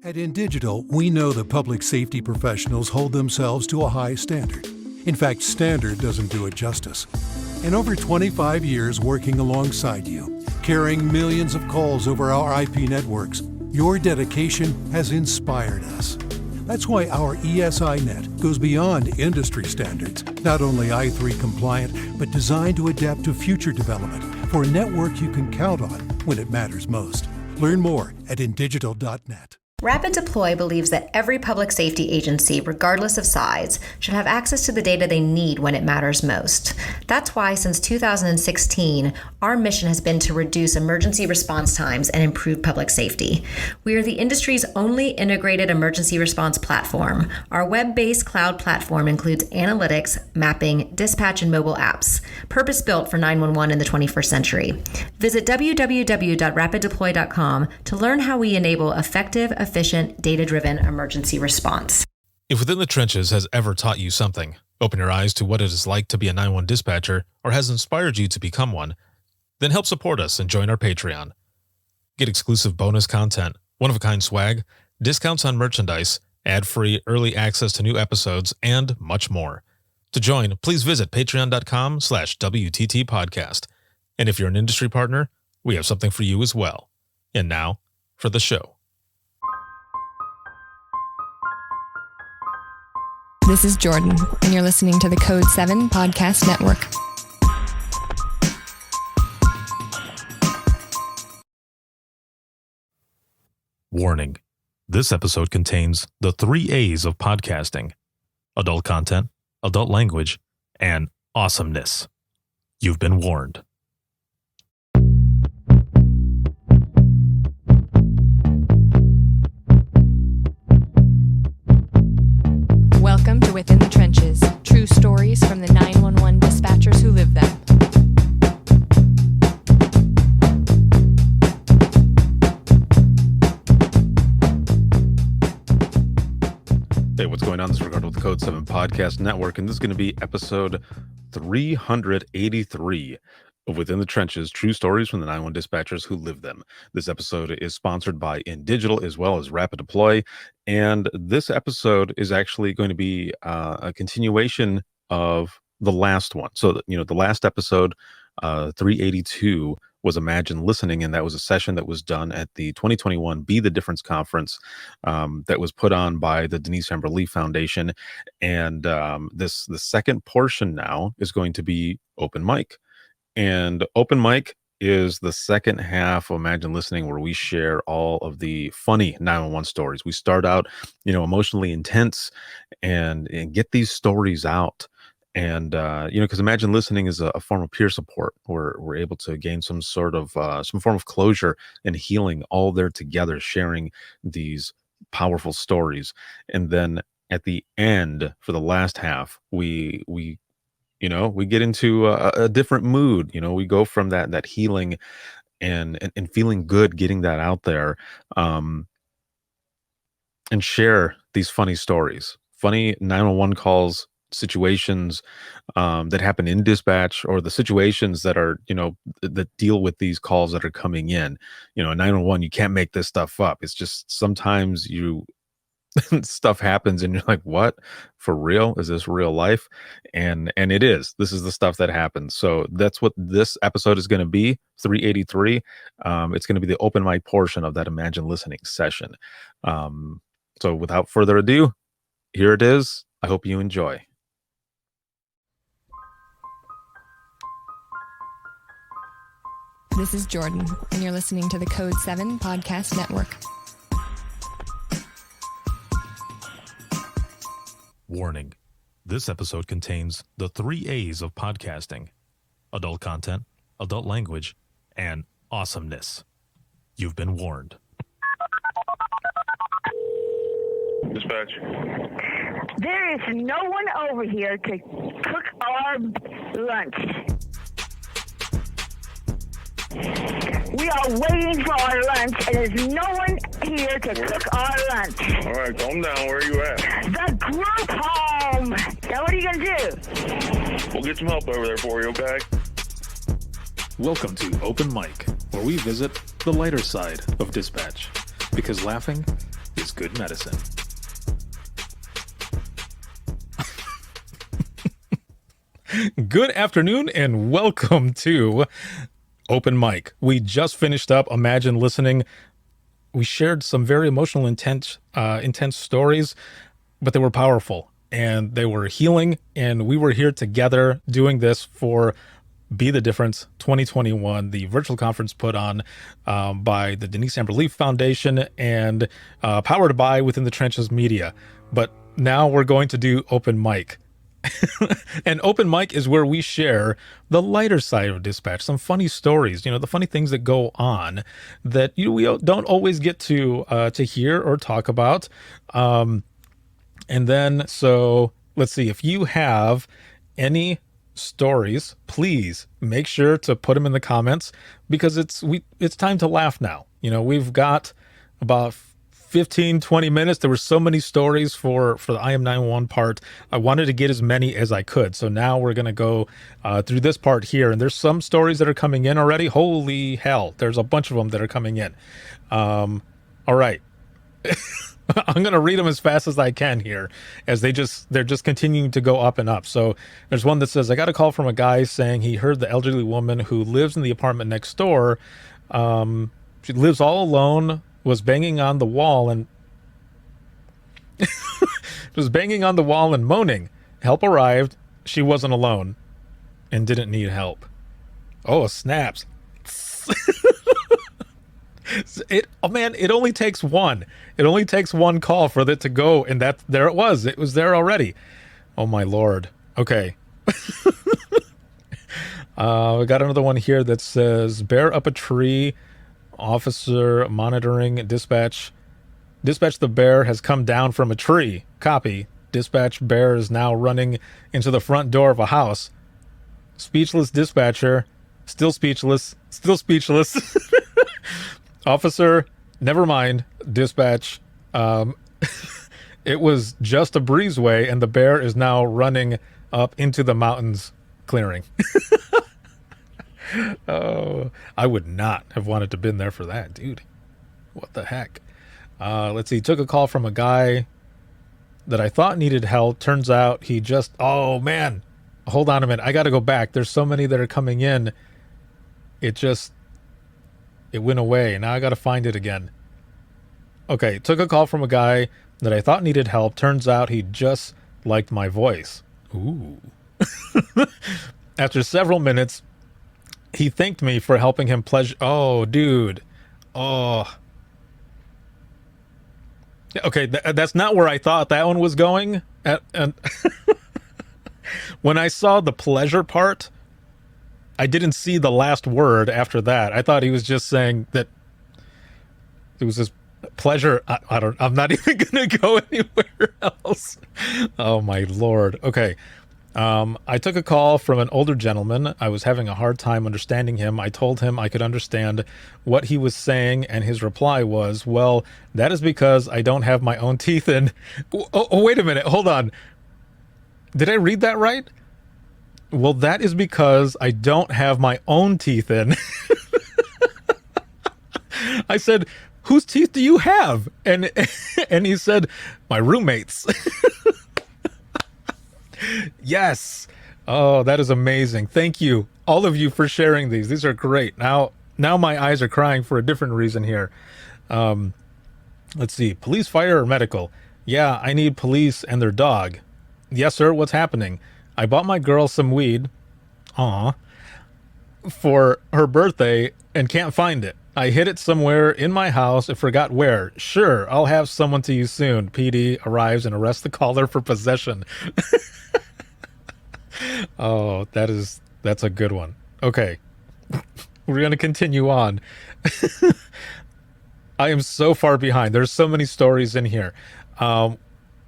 At InDigital, we know the public safety professionals hold themselves to a high standard. In fact, standard doesn't do it justice. In over 25 years working alongside you, carrying millions of calls over our IP networks, your dedication has inspired us. That's why our ESI Net goes beyond industry standards, not only I3 compliant, but designed to adapt to future development for a network you can count on when it matters most. Learn more at indigital.net. Rapid Deploy believes that every public safety agency, regardless of size, should have access to the data they need when it matters most. That's why, since 2016, our mission has been to reduce emergency response times and improve public safety. We are the industry's only integrated emergency response platform. Our web-based cloud platform includes analytics, mapping, dispatch, and mobile apps, purpose-built for 911 in the 21st century. Visit www.rapiddeploy.com to learn how we enable effective, efficient, data-driven emergency response. If Within the Trenches has ever taught you something, open your eyes to what it is like to be a 911 dispatcher, or has inspired you to become one, then help support us and join our Patreon. Get exclusive bonus content, one-of-a-kind swag, discounts on merchandise, ad-free early access to new episodes, and much more. To join, please visit patreon.com/WTT podcast. And if you're an industry partner, we have something for you as well. And now, for the show. This is Jordan, and you're listening to the Code 7 Podcast Network. Warning. This episode contains the 3 A's of podcasting: adult content, adult language, and awesomeness. You've been warned. Welcome to Within the Trenches, true stories from the 911 dispatchers who live them. Hey, what's going on? This is Ricardo with the Code 7 Podcast Network, and this is going to be episode 383 of Within the Trenches, true stories from the 911 dispatchers who live them. This episode is sponsored by InDigital as well as Rapid Deploy, and this episode is actually going to be a continuation of the last one. So, the last episode, 382, was Imagine Listening, and that was a session that was done at the 2021 Be the Difference conference that was put on by the Denise Amber Lee Foundation. And the second portion now is going to be open mic. And open mic is the second half of Imagine Listening, where we share all of the funny 911 stories. We start out, emotionally intense and get these stories out. And, because Imagine Listening is a form of peer support, where we're able to gain some form of closure and healing all there together, sharing these powerful stories. And then at the end, for the last half, we get into a different mood. We go from that healing and feeling good, getting that out there, and share these funny stories, funny 911 calls, situations that happen in dispatch, or the situations that are, that deal with these calls that are coming in. 911, you can't make this stuff up. It's just sometimes stuff happens and you're like, what? For real? Is this real life? And it is. This is the stuff that happens. So that's what this episode is going to be, 383. It's going to be the open mic portion of that Imagine Listening session. So without further ado, here it is. I hope you enjoy. This is Jordan, and you're listening to the Code 7 Podcast Network. Warning. This episode contains the 3 A's of podcasting: adult content, adult language, and awesomeness. You've been warned. Dispatch. There is no one over here to cook our lunch. We are waiting for our lunch, and there's no one here to cook our lunch. All right, calm down. Where are you at? The group home. Now, what are you going to do? We'll get some help over there for you, okay? Welcome to Open Mic, where we visit the lighter side of dispatch, because laughing is is good medicine. Good afternoon and welcome to Open Mic. We just finished up Imagine Listening. We shared some very emotional, intense stories, but they were powerful and they were healing. And we were here together doing this for Be the Difference 2021, the virtual conference put on by the Denise Amber Leaf Foundation and powered by Within the Trenches Media. But now we're going to do Open Mic. And Open Mic is where we share the lighter side of dispatch, some funny stories, the funny things that go on that we don't always get to hear or talk about. And then, so let's see, if you have any stories, please make sure to put them in the comments, because it's time to laugh now. We've got about 15-20 minutes. There were so many stories for the I Am 911 part. I wanted to get as many as I could, so now we're gonna go through this part here, and there's some stories that are coming in already. Holy hell, there's a bunch of them that are coming in. All right. I'm going to read them as fast as I can here, as they're just continuing to go up and up. So there's one that says, I got a call from a guy saying he heard the elderly woman who lives in the apartment next door. She lives all alone, was banging on the wall and moaning. Help arrived. She wasn't alone and didn't need help. Oh, snaps. It only takes one. It only takes one call for it to go, and there it was. It was there already. Oh my Lord. Okay. We got another one here that says, bear up a tree, officer monitoring, dispatch. Dispatch, the bear has come down from a tree. Copy. Dispatch, bear is now running into the front door of a house. Speechless dispatcher, still speechless. Officer, never mind. Dispatch, it was just a breezeway and the bear is now running up into the mountains clearing. Oh, I would not have wanted to been there for that, dude. What the heck? Let's see. Took a call from a guy that I thought needed help. Turns out he just, oh man, hold on a minute. I got to go back. There's so many that are coming in. It went away. Now I got to find it again. Okay. Took a call from a guy that I thought needed help. Turns out he just liked my voice. Ooh. After several minutes, he thanked me for helping him pleasure. Oh, dude. Oh. Okay, that's not where I thought that one was going. And when I saw the pleasure part, I didn't see the last word after that. I thought he was just saying that it was his pleasure. I'm not even going to go anywhere else. Oh, my Lord. Okay. I took a call from an older gentleman. I was having a hard time understanding him. I told him I could understand what he was saying, and his reply was, well, that is because I don't have my own teeth in. Oh, wait a minute. Hold on. Did I read that right? Well, that is because I don't have my own teeth in. I said, whose teeth do you have? And he said, my roommate's. Yes. Oh, that is amazing. Thank you, all of you, for sharing these. These are great. Now my eyes are crying for a different reason here. Let's see. Police, fire, or medical? Yeah, I need police and their dog. Yes, sir. What's happening? I bought my girl some weed. Aw. For her birthday and can't find it. I hid it somewhere in my house and forgot where. Sure, I'll have someone to you soon. PD arrives and arrests the caller for possession. Oh, that's a good one. Okay. We're going to continue on. I am so far behind. There's so many stories in here. While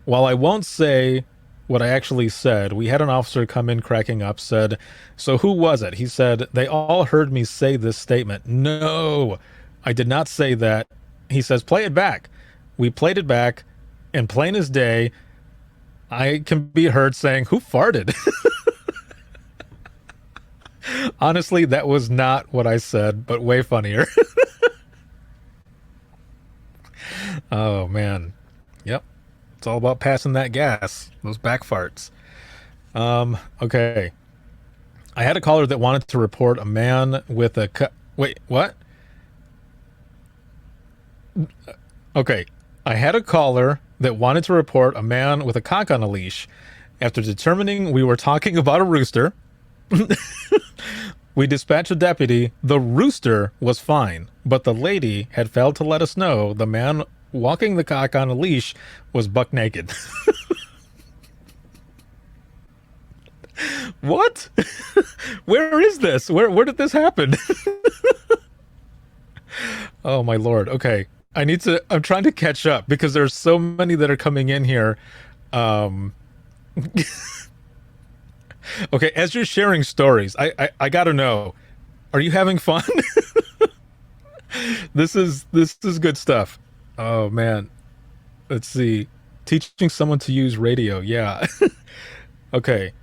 I won't say what I actually said, we had an officer come in cracking up, said, so who was it? He said, they all heard me say this statement. No, I did not say that. He says, play it back. We played it back, and plain as day, I can be heard saying, who farted? Honestly, that was not what I said, but way funnier. Oh man. Yep. It's all about passing that gas. Those back farts. Okay. I had a caller that wanted to report a man with a wait, what? Okay. I had a caller that wanted to report a man with a cock on a leash. After determining we were talking about a rooster, we dispatched a deputy. The rooster was fine, but the lady had failed to let us know the man walking the cock on a leash was buck naked. What? Where is this? Where did this happen? Oh my Lord. Okay. I'm trying to catch up because there's so many that are coming in here. Okay, as you're sharing stories, I gotta know, are you having fun? This is good stuff. Oh man. Let's see. Teaching someone to use radio. Yeah. Okay.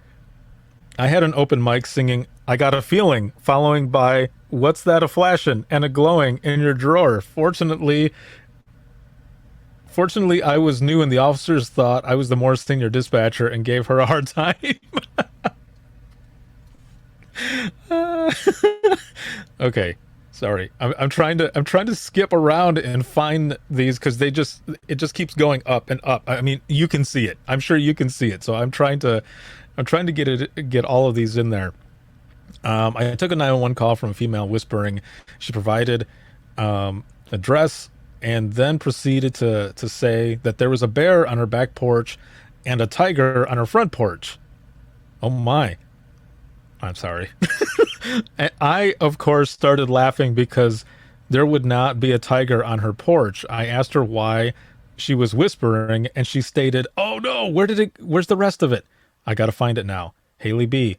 I had an open mic singing I Got a Feeling, following by What's That a Flashing and a Glowing in Your Drawer. Fortunately, I was new and the officers thought I was the more senior dispatcher and gave her a hard time. Okay, sorry. I'm trying to skip around and find these because it just keeps going up and up. I mean, you can see it. I'm sure you can see it. So I'm trying to get all of these in there. I took a 911 call from a female whispering. She provided address and then proceeded to say that there was a bear on her back porch and a tiger on her front porch. Oh my. I'm sorry. And I, of course, started laughing because there would not be a tiger on her porch. I asked her why she was whispering, and she stated, "Oh no, where's the rest of it? I gotta find it now. Haley B."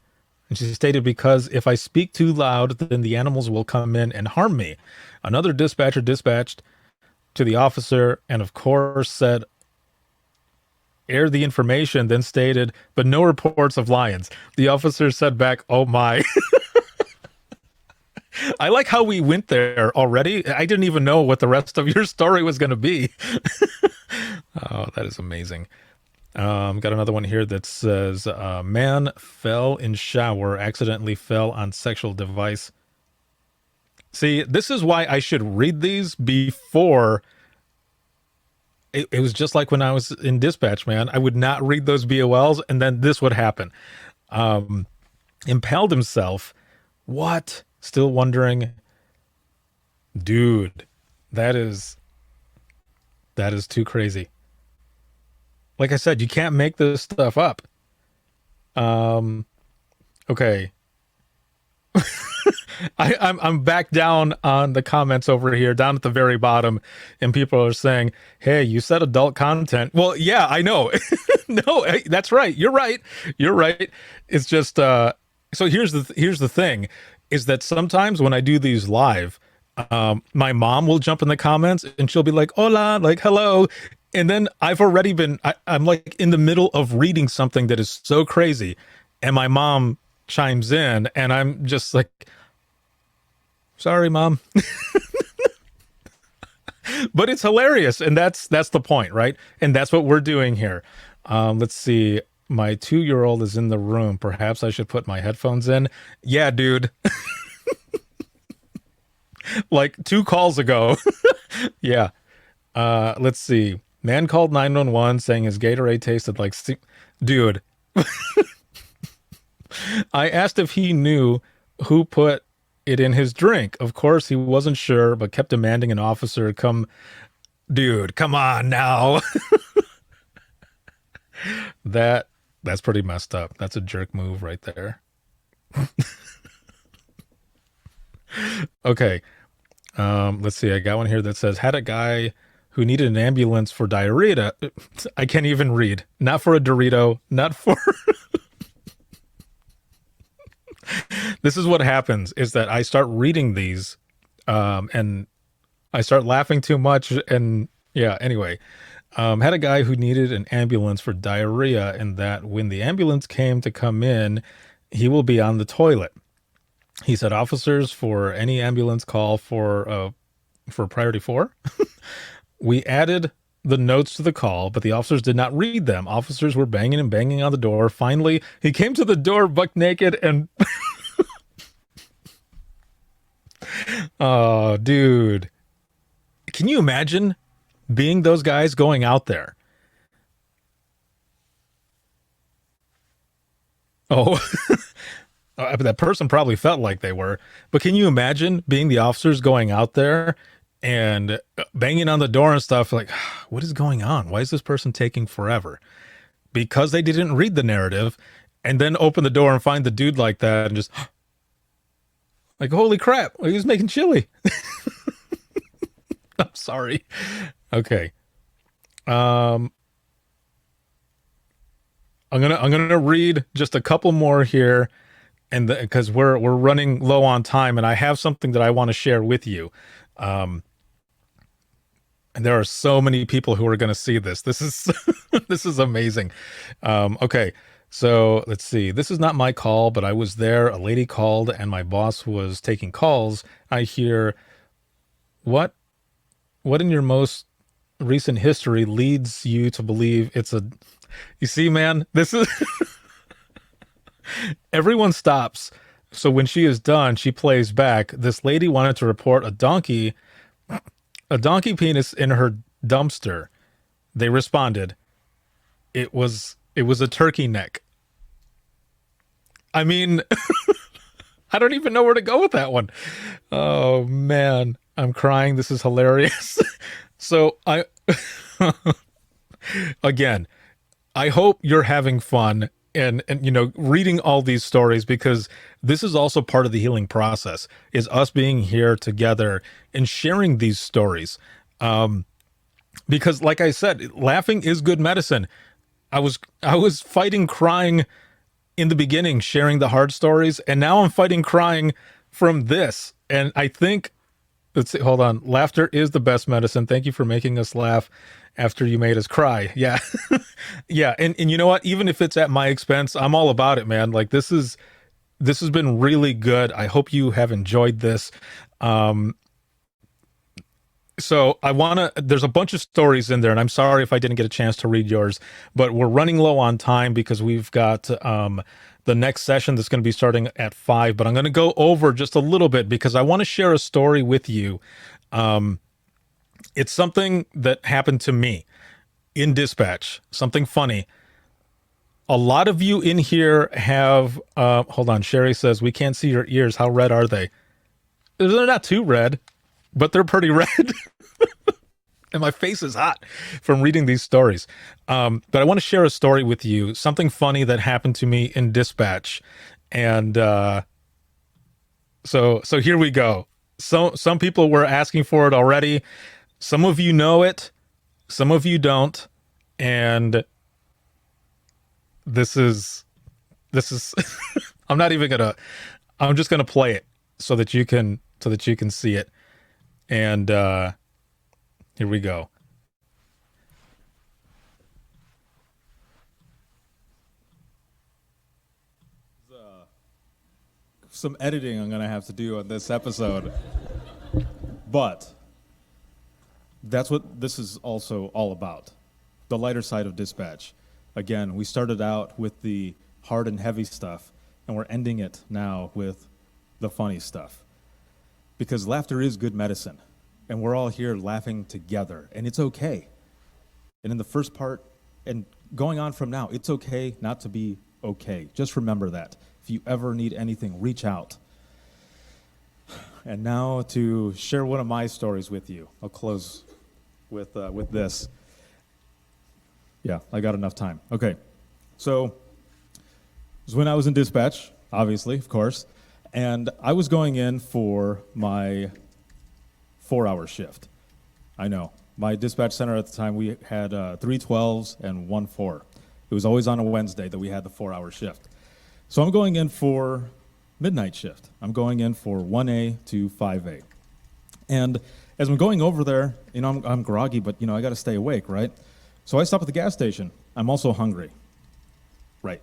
And she stated, "Because if I speak too loud, then the animals will come in and harm me." Another dispatcher dispatched to the officer and, of course, said, "Air the information," then stated, "But no reports of lions." The officer said back, "Oh my." I like how we went there already. I didn't even know what the rest of your story was going to be. Oh, that is amazing. Got another one here that says, man fell in shower, accidentally fell on sexual device. See, this is why I should read these before. It was just like when I was in dispatch, man. I would not read those BOLs, and then this would happen. Impaled himself. What? Still wondering. Dude, that is too crazy. Like I said, you can't make this stuff up. Okay. I'm back down on the comments over here, down at the very bottom, and people are saying, "Hey, you said adult content." Well, yeah, I know. No, that's right. You're right. It's just so here's the thing, is that sometimes when I do these live, my mom will jump in the comments and she'll be like, "Hola," like hello. And then I'm like in the middle of reading something that is so crazy, and my mom chimes in, and I'm just like, "Sorry, Mom." But it's hilarious, and that's the point, right? And that's what we're doing here. Let's see. My 2-year-old is in the room. Perhaps I should put my headphones in. Yeah, dude. Like 2 calls ago. Yeah. Let's see. Man called 911 saying his Gatorade tasted like dude. I asked if he knew who put it in his drink. Of course, he wasn't sure, but kept demanding an officer come. Dude, come on now. That's pretty messed up. That's a jerk move right there. Okay. Let's see. I got one here that says, had a guy who needed an ambulance for diarrhea. I can't even read. Not for a Dorito. Not for... This is what happens, is that I start reading these and I start laughing too much. And yeah, anyway. Had a guy who needed an ambulance for diarrhea, and that when the ambulance came to come in, he will be on the toilet. He said officers for any ambulance call for priority 4. We added the notes to the call, but the officers did not read them. Officers were banging and banging on the door. Finally, he came to the door buck naked and oh, dude. Can you imagine being those guys going out there? Oh, that person probably felt like they were. But can you imagine being the officers going out there and banging on the door and stuff like, what is going on? Why is this person taking forever? Because they didn't read the narrative, and then open the door and find the dude like that and just like, holy crap, he was making chili. I'm sorry. Okay. I'm gonna read just a couple more here, and because we're running low on time, and I have something that I want to share with you. And there are so many people who are going to see this. This is this is amazing. Okay, so let's see. This is not my call, but I was there. A lady called, and my boss was taking calls. I hear, what in your most recent history leads you to believe it's a... You see, man, this is... Everyone stops. So when she is done, she plays back. This lady wanted to report a donkey penis in her dumpster. They responded, it was a turkey neck. I mean, I don't even know where to go with that one. Oh man, I'm crying. This is hilarious. So again, I hope you're having fun and reading all these stories, because this is also part of the healing process, is us being here together and sharing these stories. Because like I said, laughing is good medicine. I was fighting crying in the beginning, sharing the hard stories, and now I'm fighting crying from this. And I think, let's see, hold on. Laughter is the best medicine. Thank you for making us laugh after you made us cry. Yeah. Yeah. And you know what? Even if it's at my expense, I'm all about it, man. Like this has been really good. I hope you have enjoyed this. So there's a bunch of stories in there, and I'm sorry if I didn't get a chance to read yours, but we're running low on time because we've got the next session that's going to be starting at 5, but I'm going to go over just a little bit because I want to share a story with you. It's something that happened to me in dispatch, something funny. A lot of you in here have, hold on, Sherry says, we can't see your ears. How red are they? They're not too red, but they're pretty red. And my face is hot from reading these stories. But I want to share a story with you, something funny that happened to me in dispatch. And so here we go. So some people were asking for it already. Some of you know it, some of you don't. And this is I'm just gonna play it so that you can see it. And here we go. Some editing I'm gonna have to do on this episode, but that's what this is also all about. The lighter side of dispatch. Again, we started out with the hard and heavy stuff, and we're ending it now with the funny stuff. Because laughter is good medicine, and we're all here laughing together, and it's okay. And in the first part, and going on from now, it's okay not to be okay. Just remember that. If you ever need anything, reach out. And now to share one of my stories with you. I'll close with this. Yeah, I got enough time. Okay, so it was when I was in dispatch, obviously, of course, and I was going in for my 4-hour shift. I know. My dispatch center at the time, we had 3 12s and 1 4. It was always on a Wednesday that we had the 4-hour shift. So I'm going in for midnight shift. I'm going in for 1A to 5A. And as I'm going over there, I'm groggy, but I got to stay awake, right? So I stop at the gas station. I'm also hungry. Right.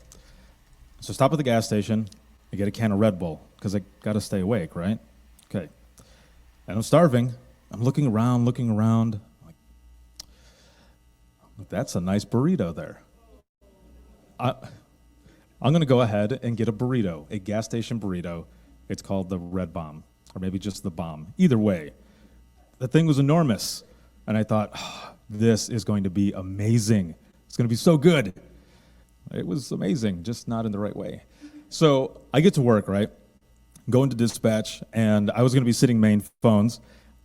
So stop at the gas station. I get a can of Red Bull because I got to stay awake, right? Okay. And I'm starving. I'm looking around. Like, that's a nice burrito there. I'm going to go ahead and get a burrito, a gas station burrito. It's called the Red Bomb, or maybe just the Bomb. Either way, the thing was enormous. And I thought, this is going to be amazing. It's going to be so good. It was amazing, just not in the right way. So I get to work, right? Go into dispatch, and I was going to be sitting main phones.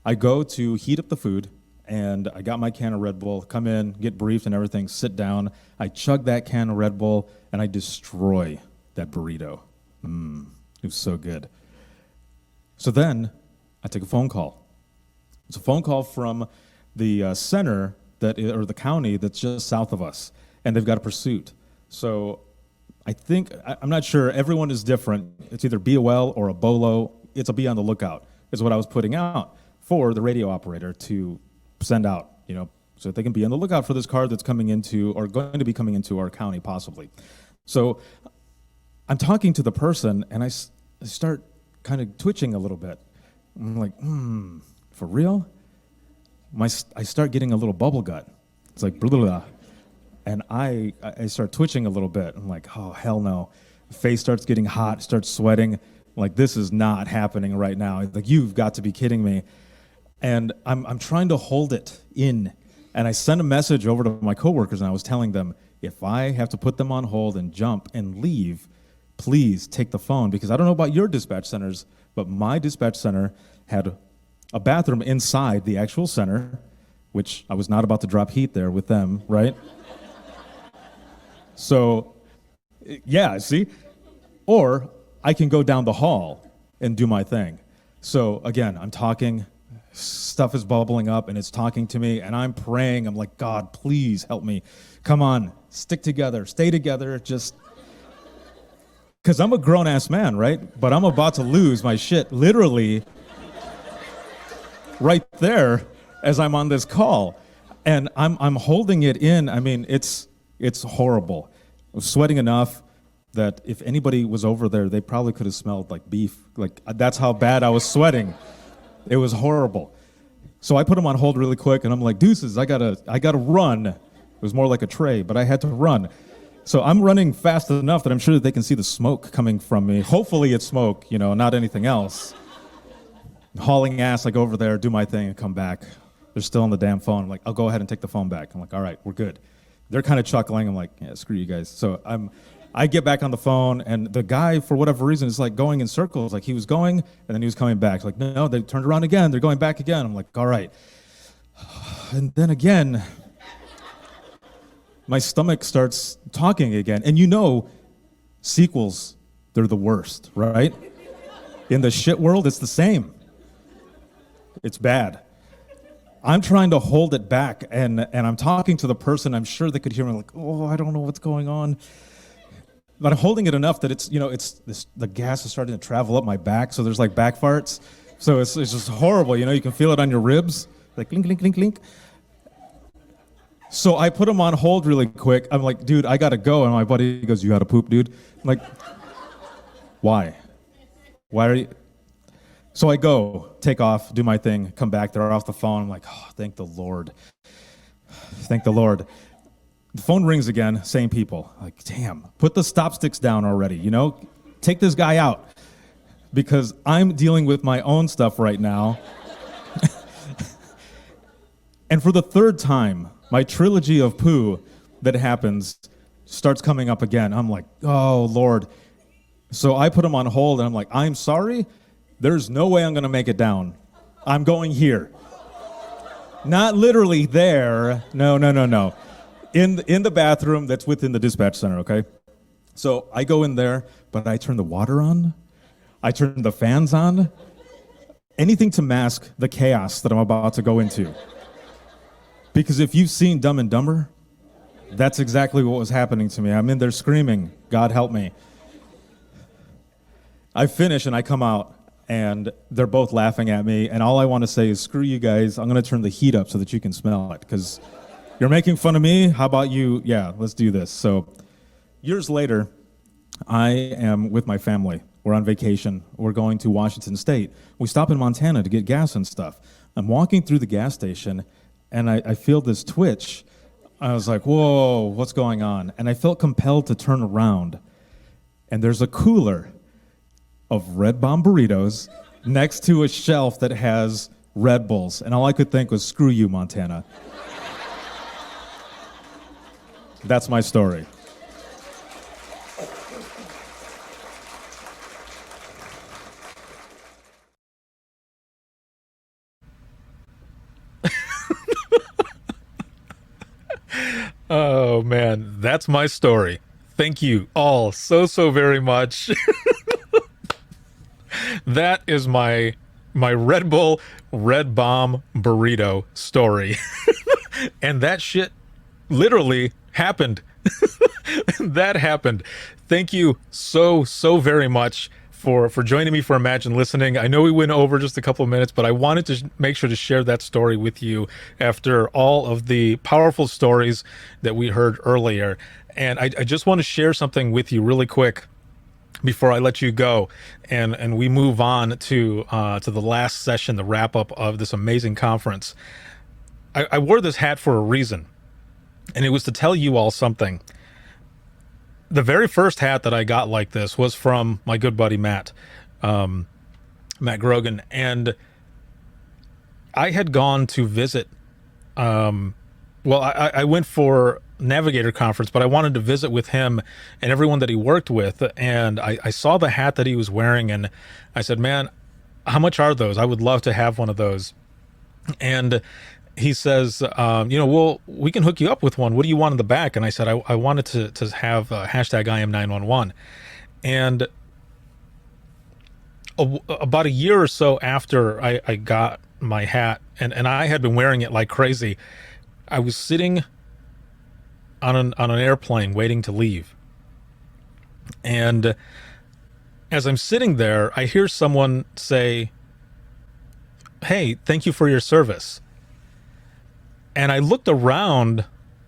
I go to heat up the food, and I got my can of Red Bull, come in, get briefed and everything, sit down. I chug that can of Red Bull, and I destroy that burrito. It was so good. So then I take a phone call. It's a phone call from the center or the county that's just south of us, and they've got a pursuit. So I think, I'm not sure, everyone is different. It's either be a well or a bolo. It's a be on the lookout, is what I was putting out for the radio operator to send out, so that they can be on the lookout for this car that's coming into, or going to be coming into our county possibly. So I'm talking to the person, and I start kind of twitching a little bit. I'm like, for real? I start getting a little bubble gut. It's like, blah, blah, blah. And I start twitching a little bit. I'm like, oh, hell no. Face starts getting hot, starts sweating. Like, this is not happening right now. Like, you've got to be kidding me. And I'm trying to hold it in. And I sent a message over to my coworkers, and I was telling them, if I have to put them on hold and jump and leave, please take the phone. Because I don't know about your dispatch centers, but my dispatch center had a bathroom inside the actual center, which I was not about to drop heat there with them, right? So, yeah, see? Or I can go down the hall and do my thing. So, again, I'm talking, stuff is bubbling up, and it's talking to me, and I'm praying. I'm like, God, please help me. Come on, stick together, stay together, just... Because I'm a grown-ass man, right? But I'm about to lose my shit, literally, right there as I'm on this call. And I'm holding it in. I mean, it's horrible. I was sweating enough that if anybody was over there, they probably could have smelled like beef. Like, that's how bad I was sweating. It was horrible. So I put him on hold really quick, and I'm like, deuces, I gotta run. It was more like a tray, but I had to run. So I'm running fast enough that I'm sure that they can see the smoke coming from me. Hopefully it's smoke, not anything else. Hauling ass, I go over there, do my thing, and come back. They're still on the damn phone. I'm like, I'll go ahead and take the phone back. I'm like, all right, we're good. They're kind of chuckling. I'm like, yeah, screw you guys. So I get back on the phone, and the guy, for whatever reason, is like going in circles. Like, he was going, and then he was coming back. Like, no, they turned around again. They're going back again. I'm like, all right. And then again, my stomach starts talking again. And sequels, they're the worst, right? In the shit world, it's the same. It's bad. I'm trying to hold it back, and I'm talking to the person. I'm sure they could hear me, like, oh, I don't know what's going on. But I'm holding it enough that the gas is starting to travel up my back, so there's like back farts. So it's just horrible, you can feel it on your ribs, like clink, clink, clink, clink. So I put him on hold really quick. I'm like, dude, I gotta go. And my buddy goes, you gotta poop, dude? I'm like, why? Why are you? So I go, take off, do my thing, come back, they're off the phone. I'm like, oh, thank the Lord. Thank the Lord. The phone rings again, same people. Like, damn, put the stop sticks down already, Take this guy out. Because I'm dealing with my own stuff right now. And for the third time, my trilogy of poo that happens starts coming up again. I'm like, oh, Lord. So I put him on hold, and I'm like, I'm sorry. There's no way I'm going to make it down. I'm going here. Not literally there. No. In the bathroom that's within the dispatch center, okay? So I go in there, but I turn the water on. I turn the fans on. Anything to mask the chaos that I'm about to go into. Because if you've seen Dumb and Dumber, that's exactly what was happening to me. I'm in there screaming, God help me. I finish and I come out, and they're both laughing at me, and all I want to say is, screw you guys, I'm going to turn the heat up so that you can smell it, because you're making fun of me, how about you, yeah, let's do this. So years later, I am with my family. We're on vacation. We're going to Washington State. We stop in Montana to get gas and stuff. I'm walking through the gas station, and I feel this twitch I was like, whoa, what's going on? And I felt compelled to turn around. And there's a cooler of Red Bomb burritos next to a shelf that has Red Bulls. And all I could think was, screw you, Montana. That's my story. Oh man, that's my story. Thank you all so very much. That is my Red Bull Red Bomb burrito story. And that shit literally happened. That happened. Thank you so very much for joining me for Imagine Listening. I know we went over just a couple of minutes, but I wanted to make sure to share that story with you after all of the powerful stories that we heard earlier. And I just want to share something with you really quick before I let you go, and we move on to the last session, the wrap up of this amazing conference. I wore this hat for a reason, and it was to tell you all something. The very first hat that I got like this was from my good buddy Matt Grogan, and I had gone to visit. I went for Navigator Conference, but I wanted to visit with him and everyone that he worked with, and I saw the hat that he was wearing, and I said, "Man, how much are those? I would love to have one of those." And he says, we can hook you up with one. What do you want in the back? And I said, I wanted to have hashtag I am 911. And about a year or so after I got my hat, and I had been wearing it like crazy, I was sitting on an airplane waiting to leave. And as I'm sitting there, I hear someone say, "Hey, thank you for your service." And I looked around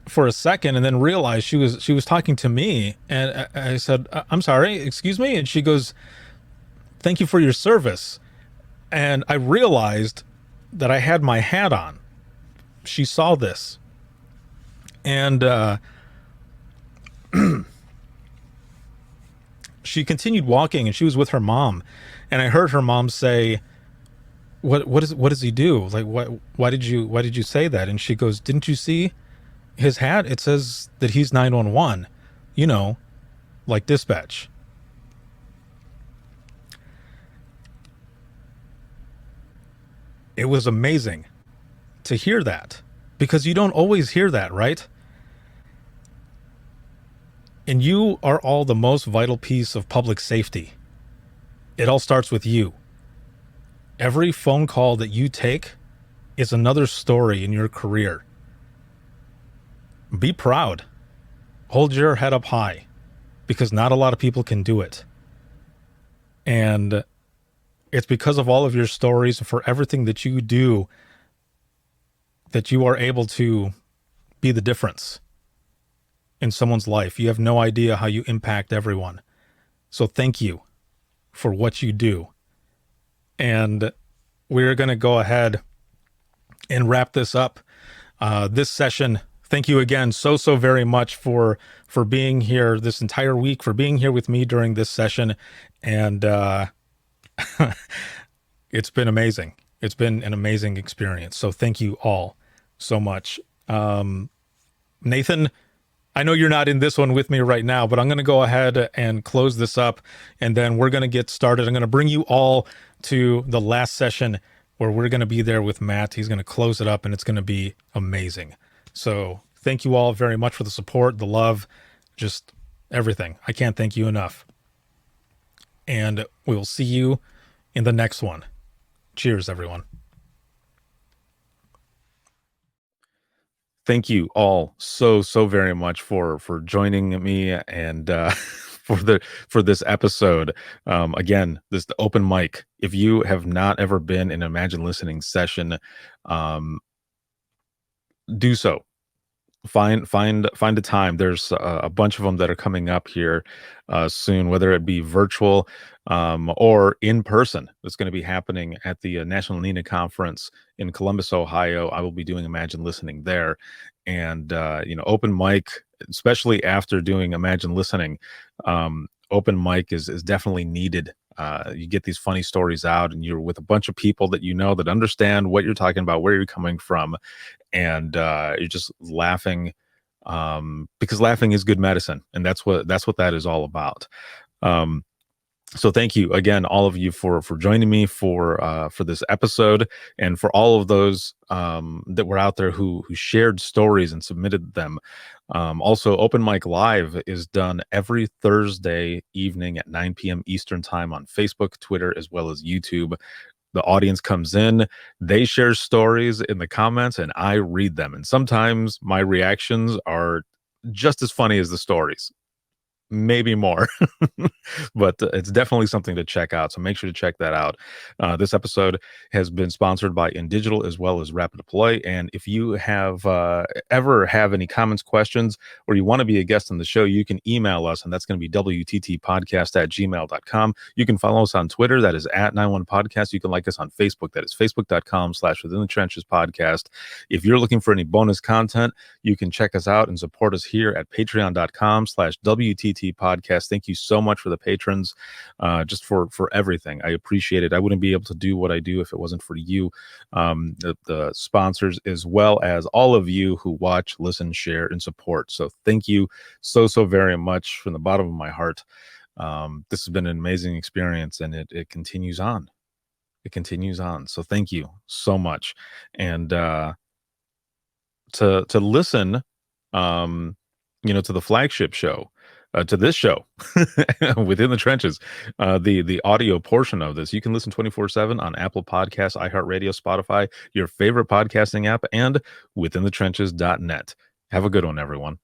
for a second and then realized she was talking to me. And I said, "I'm sorry, excuse me?" And she goes, "Thank you for your service." And I realized that I had my hat on. She saw this. And she continued walking, and she was with her mom. And I heard her mom say, what does he do? Like, why did you say that? And she goes, "Didn't you see his hat? It says that he's 911, like dispatch." It was amazing to hear that, because you don't always hear that, right? And you are all the most vital piece of public safety. It all starts with you. Every phone call that you take is another story in your career. Be proud. Hold your head up high, because not a lot of people can do it. And it's because of all of your stories and for everything that you do that you are able to be the difference in someone's life. You have no idea how you impact everyone. So thank you for what you do. And we're going to go ahead and wrap this up. This session, thank you again so very much for being here this entire week, for being here with me during this session. And it's been amazing. It's been an amazing experience. So thank you all so much. Nathan, I know you're not in this one with me right now, but I'm going to go ahead and close this up, and then we're going to get started. I'm going to bring you all to the last session where we're going to be there with Matt. He's going to close it up, and it's going to be amazing. So thank you all very much for the support, the love, just everything. I can't thank you enough. And we will see you in the next one. Cheers, everyone. Thank you all so very much for joining me and for this episode. Again, this the open mic. If you have not ever been in an Imagine Listening session, do so. find a time. There's a bunch of them that are coming up here soon, whether it be virtual or in person. It's going to be happening at the National NINA Conference in Columbus, Ohio. I will be doing Imagine Listening there, and open mic, especially after doing Imagine Listening. Open mic is definitely needed. You get these funny stories out, and you're with a bunch of people that that understand what you're talking about, where you're coming from, and you're just laughing, because laughing is good medicine, and that's what that is all about. So thank you again, all of you, for joining me for this episode, and for all of those that were out there who shared stories and submitted them. Also, Open Mic Live is done every Thursday evening at 9 p.m. Eastern Time on Facebook, Twitter, as well as YouTube. The audience comes in, they share stories in the comments, and I read them. And sometimes my reactions are just as funny as the stories. Maybe more, but it's definitely something to check out. So make sure to check that out. This episode has been sponsored by InDigital as well as Rapid Deploy. And if you have ever have any comments, questions, or you want to be a guest on the show, you can email us, and that's going to be wttpodcast@gmail.com. You can follow us on Twitter. That is @91podcast. You can like us on Facebook. That is facebook.com/Within the Trenches podcast. If you're looking for any bonus content, you can check us out and support us here at patreon.com/WTT podcast. Thank you so much for the patrons, just for everything. I appreciate it. I wouldn't be able to do what I do if it wasn't for you, the sponsors, as well as all of you who watch, listen, share, and support. So thank you so very much from the bottom of my heart. This has been an amazing experience, and it continues on. It continues on. So thank you so much. And to listen, to the flagship show, to this show, Within the Trenches, the audio portion of this, you can listen 24/7 on Apple Podcasts, iHeartRadio, Spotify, your favorite podcasting app, and withinthetrenches.net. Have a good one, everyone.